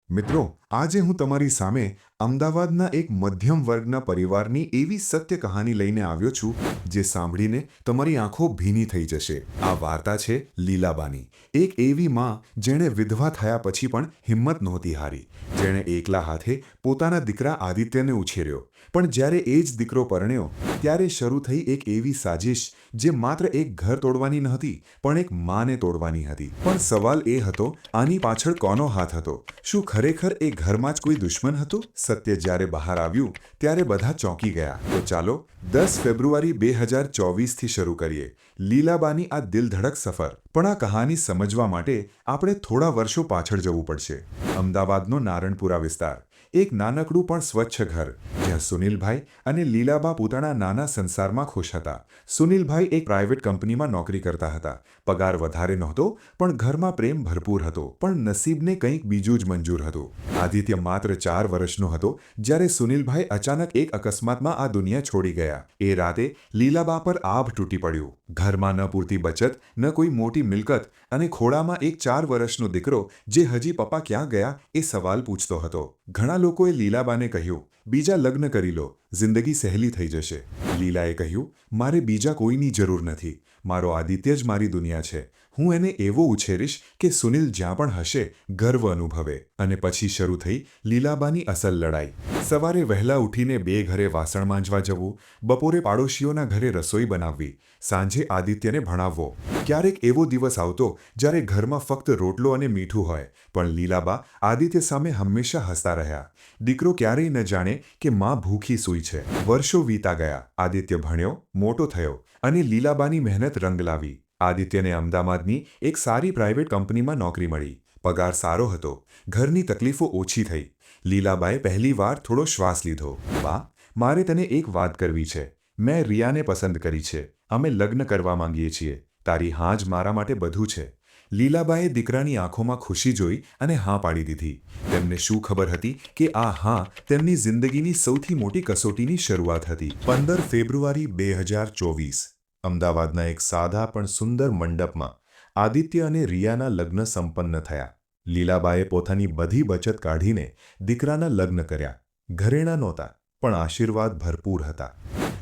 મિત્રો, આજે હું તમારી સામે અમદાવાદના એક મધ્યમ વર્ગના પરિવારની એવી સત્ય કહાની લઈને આવ્યો છું જે સાંભળીને તમારી આંખો ભીની થઈ જશે. આ વાર્તા છે લીલાબાની, એક એવી માં જેણે વિધવા થયા પછી પણ હિંમત નહોતી હારી, જેણે એકલા હાથે પોતાના દીકરા આદિત્યને ઉછેર્યો. પણ જ્યારે એ જ દીકરો પરણ્યો ત્યારે શરૂ થઈ એક એવી સાજિશ જે માત્ર એક ઘર તોડવાની નહોતી પણ એક માને તોડવાની હતી. પણ સવાલ એ હતો, આની પાછળ કોનો હાથ હતો? શું ખરેખર એ ઘરમાં જ કોઈ દુશ્મન હતું? સત્ય જ્યારે બહાર આવ્યું ત્યારે બધા ચોંકી ગયા. તો ચાલો 10 ફેબ્રુઆરી 2024થી શરૂ કરીએ લીલાબાની આ દિલધડક સફર. પણ આ કહાની સમજવા માટે આપણે થોડા વર્ષો પાછળ જવું પડશે. અમદાવાદનો નારણપુરા વિસ્તાર, એક નાનકડું પણ સ્વચ્છ ઘર જ્યાં સુનિલભાઈ અને લીલાબા પોતાના નાના સંસારમાં ખુશ હતા. સુનિલભાઈ એક પ્રાઇવેટ કંપનીમાં નોકરી કરતા હતા. પગાર વધારે નહોતો પણ ઘરમાં પ્રેમ ભરપૂર હતો. પણ નસીબને કંઈક બીજું જ મંજૂર હતું. આદિત્ય માત્ર 4 વર્ષનો હતો જ્યારે સુનિલભાઈ અચાનક એક અકસ્માતમાં આ દુનિયા છોડી ગયા. એ રાતે લીલાબા પર આભ તૂટી પડ્યું. ઘરમાં ન પૂરતી બચત, ન કોઈ મોટી મિલકત અને ખોળામાં એક 4 વર્ષનો દીકરો જે હજી પપ્પા ક્યાં ગયા એ સવાલ પૂછતો હતો. ઘણા લોકોએ લીલાબાને કહ્યું, બીજા લગ્ન કરી લો, જિંદગી સહેલી થઈ જશે. લીલાએ કહ્યું, મારે બીજા કોઈની જરૂર નથી. મારો આદિત્ય જ મારી દુનિયા છે. હું એને એવો ઉછેરીશ કે સુનિલ જ્યાં પણ હશે ગર્વ અનુભવે. અને પછી શરૂ થઈ લીલાબાની અસલ લડાઈ. સવારે વહેલા ઉઠીને બે ઘરે વાસણ માંજવા જવું, બપોરે પાડોશીઓના ઘરે રસોઈ બનાવવી, સાંજે આદિત્યને ભણાવવો. ક્યારેક એવો દિવસ આવતો જ્યારે ઘરમાં ફક્ત રોટલો અને મીઠું હોય, પણ લીલાબા આદિત્ય સામે હંમેશા હસતા રહ્યા. દીકરો ક્યારેય ન જાણે કે માં ભૂખી સૂઈ છે. વર્ષો વીતા ગયા. આદિત્ય ભણ્યો, મોટો થયો અને લીલાબાની મહેનત રંગ લાવી. આદિત્યને અમદાવાદની એક સારી પ્રાઇવેટ કંપનીમાં નોકરી મળી. પગાર સારો હતો. ઘરની તકલીફો ઓછી થઈ. લીલાબાએ પહેલીવાર થોડો શ્વાસ લીધો. બા, મારે તને એક વાત કરવી છે. મેં રિયાને પસંદ કરી છે. અમે લગ્ન કરવા માંગીએ છીએ. તારી હા જ મારા માટે બધું છે. લીલાબાએ દીકરાની આંખોમાં ખુશી જોઈ અને હા પાડી દીધી. તેમને શું ખબર હતી કે આ હા તેમની જિંદગીની સૌથી મોટી કસોટીની શરૂઆત હતી. 15 ફેબ્રુઆરી 2024 અમદાવાદના એક સાદા પણ સુંદર મંડપમાં આદિત્ય અને રિયાના લગ્ન સંપન્ન થયા. લીલાબાએ પોતાની બધી બચત કાઢીને દીકરાના લગ્ન કર્યા. ઘરેણાં નહોતા પણ આશીર્વાદ ભરપૂર હતા.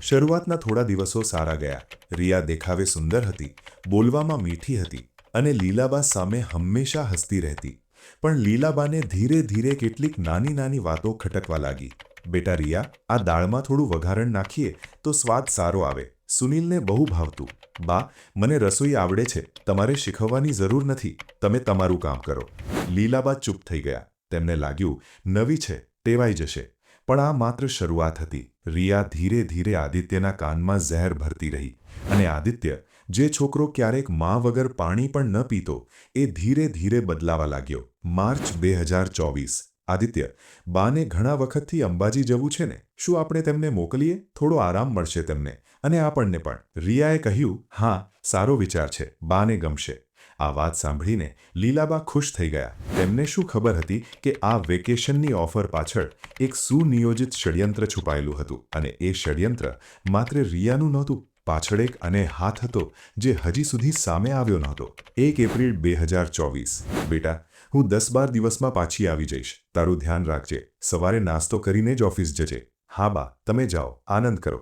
શરૂઆતના થોડા દિવસો સારા ગયા. રિયા દેખાવે સુંદર હતી, બોલવામાં મીઠી હતી અને લીલાબા સામે હંમેશા હસતી રહેતી. પણ લીલાબાને ધીરે ધીરે કેટલીક નાની નાની વાતો ખટકવા લાગી. બેટા રિયા, આ દાળમાં થોડું વઘારણ નાખીએ તો સ્વાદ સારો આવે. સુનિલને બહુ ભાવતું. બા, મને રસોઈ આવડે છે, તમારે શીખવવાની જરૂર નથી, તમે તમારું કામ કરો. લીલાબા ચૂપ થઈ ગયા. તેમને લાગ્યું નવી છે, ટેવાઈ જશે. પણ આ માત્ર શરૂઆત હતી. રિયા ધીરે ધીરે આદિત્યના કાનમાં ઝેર ભરતી રહી અને આદિત્ય, જે છોકરો ક્યારેક મા વગર પાણી પણ ન પીતો, એ ધીરે ધીરે બદલાવા લાગ્યો. માર્ચ 2024 આદિત્ય, બાને ઘણા વખતથી અંબાજી જવું છે ને, શું આપણે તેમને મોકલીએ? થોડો આરામ મળશે તેમને અને આપણને પણ. રિયાએ કહ્યું, હા, સારો વિચાર છે, બાને ગમશે. આ વાત સાંભળીને લીલાબા ખુશ થઈ ગયા. તેમને શું ખબર હતી કે આ વેકેશનની ઓફર પાછળ એક સુનિયોજિત ષડયંત્ર છુપાયેલું હતું. અને એ ષડયંત્ર માત્ર રિયાનું નહોતું, પાછળ એક અને હાથ હતો જે હજી સુધી સામે આવ્યો નહોતો. 1 એપ્રિલ 2024 બેટા, હું 10-12 દિવસમાં પાછી આવી જઈશ. તારું ધ્યાન રાખજે. સવારે નાસ્તો કરીને જ ઓફિસ જજે. હા બા, તમે જાઓ, આનંદ કરો.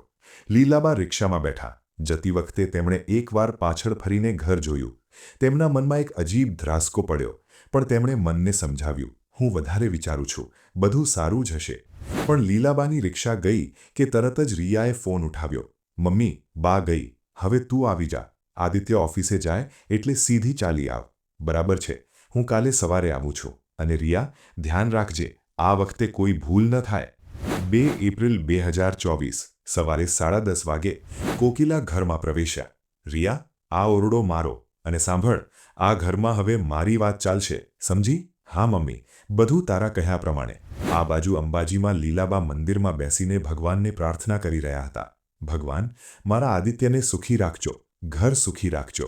લીલાબા રિક્ષામાં બેઠા. જતી વખતે તેમણે એકવાર પાછળ ફરીને ઘર જોયું. તેમના મનમાં એક અજીબ ધ્રાસકો પડ્યો. પણ તેમણે મનને સમજાવ્યું, હું વધારે વિચારું છું, બધું સારું જ હશે. પણ લીલાબાની રિક્ષા ગઈ કે તરત જ રિયાએ ફોન ઉઠાવ્યો. મમ્મી, બા ગઈ, હવે તું આવી જા. આદિત્ય ઓફિસે જાય એટલે સીધી ચાલી આવ. બરાબર છે, હું કાલે સવારે આવું છું. અને રિયા, ધ્યાન રાખજે, આ વખતે કોઈ ભૂલ ન થાય. 2 એપ્રિલ 2024 સવારે 10:30 વાગે કોકિલા ઘરમાં પ્રવેશ્યા. રિયા, આ ઓરડો મારો. અને સાંભળ, આ ઘરમાં હવે મારી વાત ચાલશે, સમજી? હા મમ્મી, બધું તારા કહ્યા પ્રમાણે. આ બાજુ અંબાજીમાં લીલાબા મંદિરમાં બેસીને ભગવાનને પ્રાર્થના કરી રહ્યા હતા. ભગવાન, મારા આદિત્યને સુખી રાખજો, ઘર સુખી રાખજો.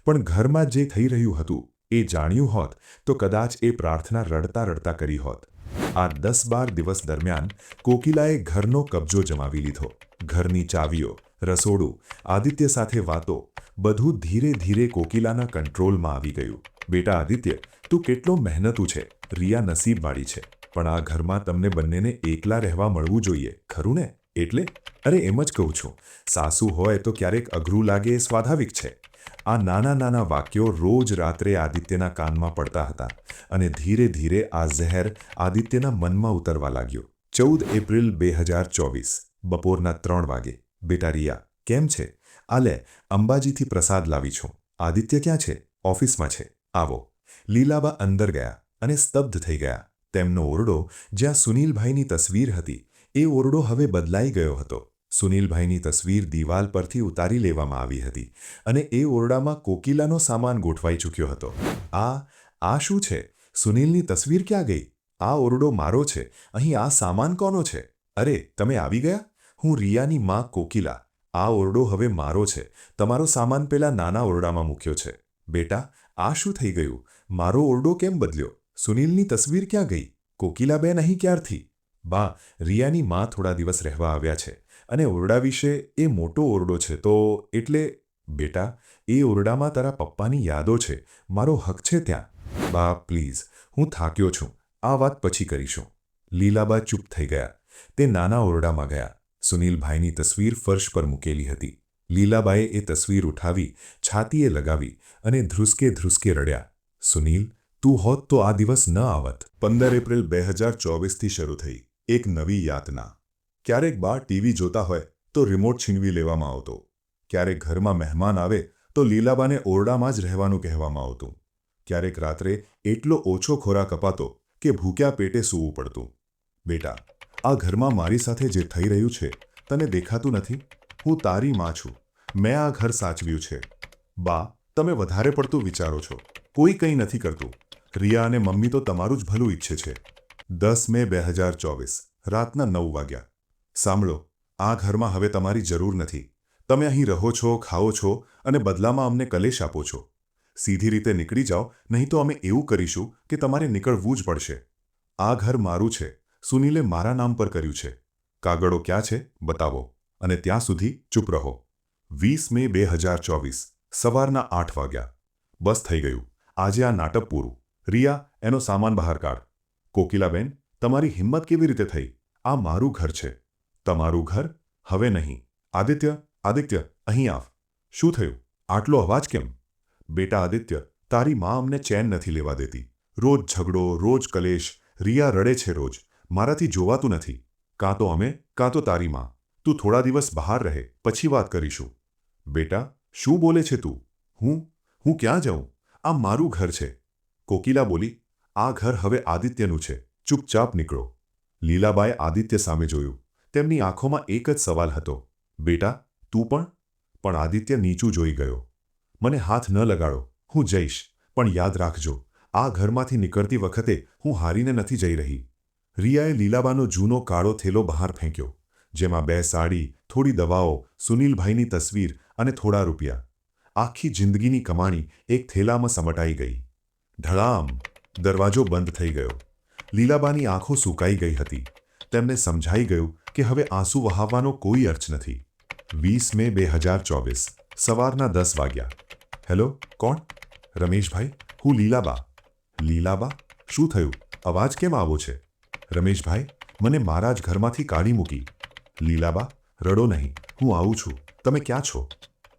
પણ ઘરમાં જે થઈ રહ્યું હતું એ જાણ્યું હોત તો કદાચ એ પ્રાર્થના રડતા રડતા કરી હોત. આ 10-12 દિવસ દરમિયાન કોકિલાએ ઘરનો કબજો જમાવી લીધો. ઘરની ચાવીઓ, રસોડું, આદિત્ય સાથે વાતો, બધું ધીરે ધીરે કોકિલાના કંટ્રોલમાં આવી ગયું. બેટા આદિત્ય, તું કેટલો મહેનતુ છે. રિયા નસીબવાળી છે, પણ આ ઘરમાં તમને બંનેને એકલા રહેવા મળવું જોઈએ, ખરું ને? એટલે અરે એમ જ કહું છું. સાસુ હોય તો ક્યારેક અઘરું લાગે એ સ્વાભાવિક છે. આ નાના નાના વાક્યો રોજ રાત્રે આદિત્યના કાનમાં પડતા હતા અને ધીરે ધીરે આ ઝેર આદિત્યના મનમાં ઉતરવા લાગ્યો. 14 એપ્રિલ 2024 બપોરના 3 વાગે. બેટા રિયા, કેમ છે? આ લે, અંબાજીથી પ્રસાદ લાવી છું. આદિત્ય ક્યાં છે? ઓફિસમાં છે. આવો. લીલાબા અંદર ગયા અને સ્તબ્ધ થઈ ગયા. તેમનો ઓરડો, જ્યાં સુનીલભાઈની તસવીર હતી, એ ઓરડો હવે બદલાઈ ગયો હતો. સુનીલભાઈની તસવીર દિવાલ પરથી ઉતારી લેવામાં આવી હતી અને એ ઓરડામાં કોકિલાનો સામાન ગોઠવાઈ ચૂક્યો હતો. આ શું છે? સુનીલની તસવીર ક્યાં ગઈ? આ ઓરડો મારો છે. અહીં આ સામાન કોનો છે? અરે, તમે આવી ગયા? હું રિયાની માં કોકિલા. આ ઓરડો હવે મારો છે. તમારો સામાન પેલા નાના ઓરડામાં મૂક્યો છે. બેટા, આ શું થઈ ગયું? મારો ઓરડો કેમ બદલ્યો? સુનીલની તસવીર ક્યાં ગઈ? કોકિલાબેન અહીં ક્યારથી? બા, રિયાની માં થોડા દિવસ રહેવા આવ્યા છે અને ઓરડા વિશે એ મોટો ઓરડો છે તો એટલે. બેટા, એ ઓરડામાં તારા પપ્પાની યાદો છે. મારો હક છે ત્યાં. બા પ્લીઝ, હું થાક્યો છું. આ વાત પછી કરીશું. લીલાબા ચૂપ થઈ ગયા. તે નાના ઓરડામાં ગયા. સુનીલભાઈની તસવીર ફર્શ પર મૂકેલી હતી. લીલાબાએ એ તસવીર ઉઠાવી, છાતીએ લગાવી અને ધ્રુસકે ધ્રુસકે રડ્યા. સુનીલ, તું હોત તો આ દિવસ ન આવત. 15 એપ્રિલ 2024થી શરૂ થઈ એક નવી યાતના. ક્યારેક બા ટીવી જોતા હોય તો રિમોટ છીનવી લેવામાં આવતો. ક્યારેક ઘરમાં મહેમાન આવે તો લીલાબાને ઓરડામાં જ રહેવાનું કહેવામાં આવતું. ક્યારેક રાત્રે એટલો ઓછો ખોરાક અપાતો કે ભૂખ્યા પેટે સૂવું પડતું. બેટા, આ ઘરમાં મારી સાથે જે થઈ રહ્યું છે તને દેખાતું નથી? હું તારી માં છું. મેં આ ઘર સાચવ્યું છે. બા, તમે વધારે પડતું વિચારો છો. કોઈ કંઈ નથી કરતું. રિયા અને મમ્મી તો તમારું જ ભલું ઈચ્છે છે. 10 મે 2024 રાતના 9 વાગ્યા. સાંભળો, આ ઘરમાં હવે તમારી જરૂર નથી. તમે અહીં રહો છો, ખાઓ છો અને બદલામાં અમને કલેશ આપો છો. સીધી રીતે નીકળી જાઓ, નહીં તો અમે એવું કરીશું કે તમારે નીકળવું જ પડશે. આ ઘર મારું છે. સુનીલે મારા નામ પર કર્યું છે. કાગળો ક્યાં છે? બતાવો. અને ત્યાં સુધી ચૂપ રહો. 20 મે 2024 સવારના 8 વાગ્યા. બસ થઈ ગયું. આજે આ નાટક પૂરું. રિયા, એનો સામાન બહાર કાઢ. કોકિલાબેન, તમારી હિંમત કેવી રીતે થઈ? આ મારું ઘર છે. તમારું ઘર? હવે નહીં. આદિત્ય, અહીં આવ. શું થયું? આટલો અવાજ કેમ? બેટા આદિત્ય, તારી માં અમને ચેન નથી લેવા દેતી. રોજ ઝઘડો, રોજ કલેશ. રિયા રડે છે રોજ. મારાથી જોવાતું નથી. કાં તો અમે, કાં તો તારી માં. તું થોડા દિવસ બહાર રહે, પછી વાત કરીશું. બેટા, શું બોલે છે તું? હું ક્યાં જાઉં? આ મારું ઘર છે. કોકિલા બોલી. આ ઘર હવે આદિત્યનું છે. ચૂપચાપ નીકળો. લીલાબાએ આદિત્ય સામે જોયું. તેમની આંખોમાં એક જ સવાલ હતો. બેટા, તું પણ? પણ આદિત્ય નીચું જોઈ ગયો. મને હાથ ન લગાડો. હું જઈશ. પણ યાદ રાખજો, આ ઘરમાંથી નીકળતી વખતે હું હારીને નથી જઈ રહી. રિયાએ લીલાબાનો જૂનો કાળો થેલો બહાર ફેંક્યો, જેમાં 2 સાડી, થોડી દવાઓ, સુનીલભાઈની તસવીર અને થોડા રૂપિયા. આખી જિંદગીની કમાણી એક થેલામાં સમટાઈ ગઈ. ધડામ! દરવાજો બંધ થઈ ગયો. લીલાબાની આંખો સૂકાઈ ગઈ હતી. તેમને સમજાઈ ગયું કે હવે આંસુ વહાવવાનો કોઈ અર્થ નથી. 20 મે 2024 સવારના 10 વાગ્યા. હેલો, કોણ? રમેશભાઈ, હું લીલાબા. લીલાબા? શું થયું? અવાજ કેમ આવો છે? રમેશભાઈ, મને મારા જ ઘરમાંથી કાઢી મૂકી. લીલાબા, રડો નહીં. હું આવું છું. તમે ક્યાં છો?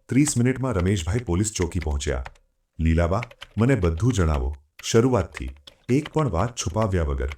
30 મિનિટમાં રમેશભાઈ પોલીસ ચોકી પહોંચ્યા. લીલાબા, મને બધું જણાવો, શરૂઆતથી, એક પણ વાત છુપાવ્યા વગર.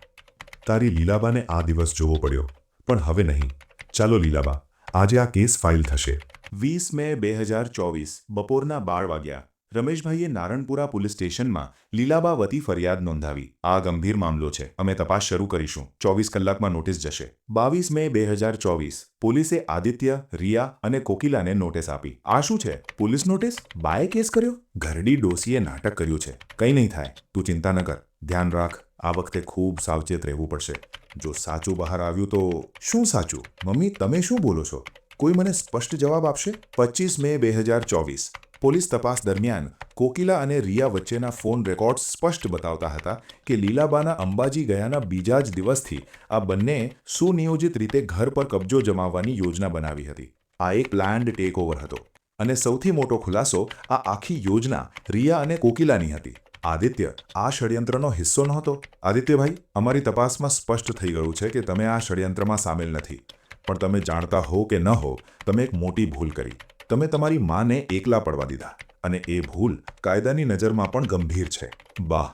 તારી લીલાબાને આ દિવસ જોવો પડ્યો, પણ હવે નહીં. ચાલો લીલાબા, આજે આ કેસ ફાઇલ થશે. 20 મે 2024 બપોરના 12 વાગ્યા. રમેશભાઈએ નારણપુરા પોલીસ સ્ટેશનમાં લીલાબા વતી ફરિયાદ નોંધાવી. આ ગંભીર મામલો છે. અમે તપાસ શરૂ કરીશું. 24 કલાકમાં નોટિસ જશે. 22 મે 2024 પોલીસે આદિત્ય, રિયા અને કોકિલાને નોટિસ આપી. આ શું છે? Police notice? બાએ કેસ કર્યો? ઘરડી ડોસીએ નાટક કર્યું છે. કંઈ નહીં થાય. તું ચિંતા ન કર. ધ્યાન રાખ. આ વખતે ખૂબ સાવચેત રહેવું પડશે. જો સાચું બહાર આવ્યું તો. શું સાચું? મમ્મી, તમે શું બોલો છો? કોઈ મને સ્પષ્ટ જવાબ આપશે? 25 મે 2024 પોલીસ તપાસ દરમિયાન કોકિલા અને રિયા વચ્ચેના ફોન રેકોર્ડ્સ સ્પષ્ટ બતાવતા હતા કે લીલાબાના અંબાજી ગયાના બીજા જ દિવસથી આ બંનેએ સુનિયોજિત રીતે ઘર પર કબજો જમાવવાની યોજના બનાવી હતી. આ એક પ્લાન્ડ ટેકઓવર હતો. અને સૌથી મોટો ખુલાસો, આ આખી યોજના રિયા અને કોકિલાની હતી. આદિત્ય આ ષડયંત્રનો હિસ્સો નહોતો. આદિત્યભાઈ, અમારી તપાસમાં સ્પષ્ટ થઈ ગયું છે કે તમે આ ષડયંત્રમાં સામેલ નથી. પણ તમે જાણતા હો કે ન હો, તમે એક મોટી ભૂલ કરી. તમે તમારી માને એકલા પડવા દીધા, અને એ ભૂલ કાયદાની નજરમાં પણ ગંભીર છે. બા,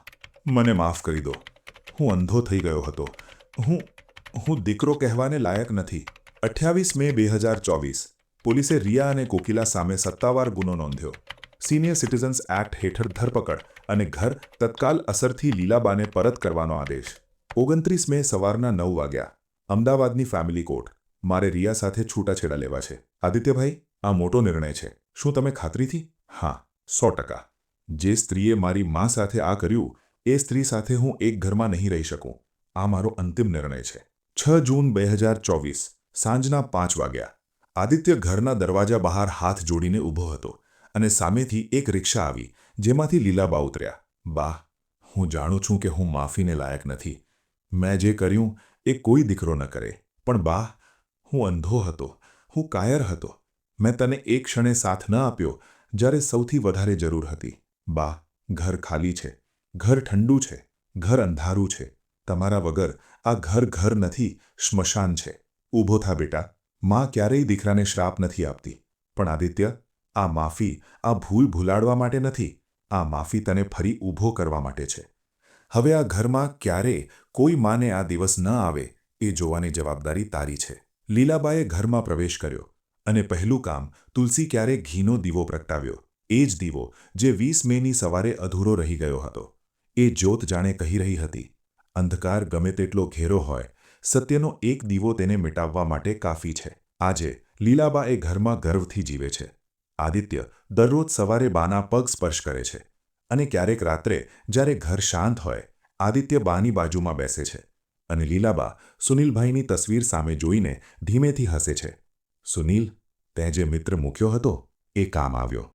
મને માફ કરી દો. હું અંધો થઈ ગયો હતો. હું દીકરો કહેવાને લાયક નથી. 28 મે 2024 પોલીસે રિયા અને કોકિલા સામે સત્તાવાર ગુનો નોંધ્યો. સિનિયર સિટીઝન્સ એક્ટ હેઠળ ધરપકડ અને ઘર તત્કાલ અસરથી લીલાબાને પરત કરવાનો આદેશ. 29 મે સવારના 9 વાગ્યા. અમદાવાદની ફેમિલી કોર્ટ. મારે રિયા સાથે છૂટાછેડા લેવા છે. આદિત્યભાઈ, આ મોટો નિર્ણય છે. શું તમે ખાતરીથી? હા, 100%. જે સ્ત્રીએ મારી મા સાથે આ કર્યું, એ સ્ત્રી સાથે હું એક ઘરમાં નહીં રહી શકું. આ મારો અંતિમ નિર્ણય છે. 6 જૂન 2024 સાંજના 5 વાગ્યા. આદિત્ય ઘરના દરવાજા બહાર હાથ જોડીને ઊભો હતો, અને સામેથી એક રિક્ષા આવી, જેમાંથી લીલાબા ઉતર્યા. બા, હું જાણું છું કે હું માફીને લાયક નથી. મેં જે કર્યું એ કોઈ દીકરો ન કરે. પણ બા, હું અંધો હતો. હું કાયર હતો. મેં તને એક ક્ષણે સાથ ન આપ્યો જ્યારે સૌથી વધારે જરૂર હતી. બા, ઘર ખાલી છે. ઘર ઠંડુ છે. ઘર અંધારું છે. તમારા વગર આ ઘર નથી, શ્મશાન છે. ઊભો થા બેટા. માં ક્યારેય દીકરાને શ્રાપ નથી આપતી. પણ આદિત્ય, આ માફી આ ભૂલ ભૂલાડવા માટે નથી. આ માફી તને ફરી ઊભો કરવા માટે છે. હવે આ ઘરમાં ક્યારેય કોઈ માને આ દિવસ ન આવે એ જોવાની જવાબદારી તારી છે. લીલાબાએ ઘરમાં પ્રવેશ કર્યો, અને પહેલું કામ તુલસી ક્યારે ઘીનો દીવો પ્રગટાવ્યો. એ જ દીવો જે 20 મેની સવારે અધૂરો રહી ગયો હતો. એ જ્યોત જાણે કહી રહી હતી, અંધકાર ગમે તેટલો ઘેરો હોય, સત્યનો એક દીવો તેને મિટાવવા માટે કાફી છે. આજે લીલાબા એ ઘરમાં ગર્વથી જીવે છે. આદિત્ય દરરોજ સવારે બાના પગ સ્પર્શ કરે છે, અને ક્યારેક રાત્રે જ્યારે ઘર શાંત હોય, આદિત્ય બાની બાજુમાં બેસે છે, અને લીલાબા સુનિલભાઈની તસવીર સામે જોઈને ધીમેથી હસે છે. સુનિલ, તે જે મિત્ર મૂક્યો હતો એ કામ આવ્યો.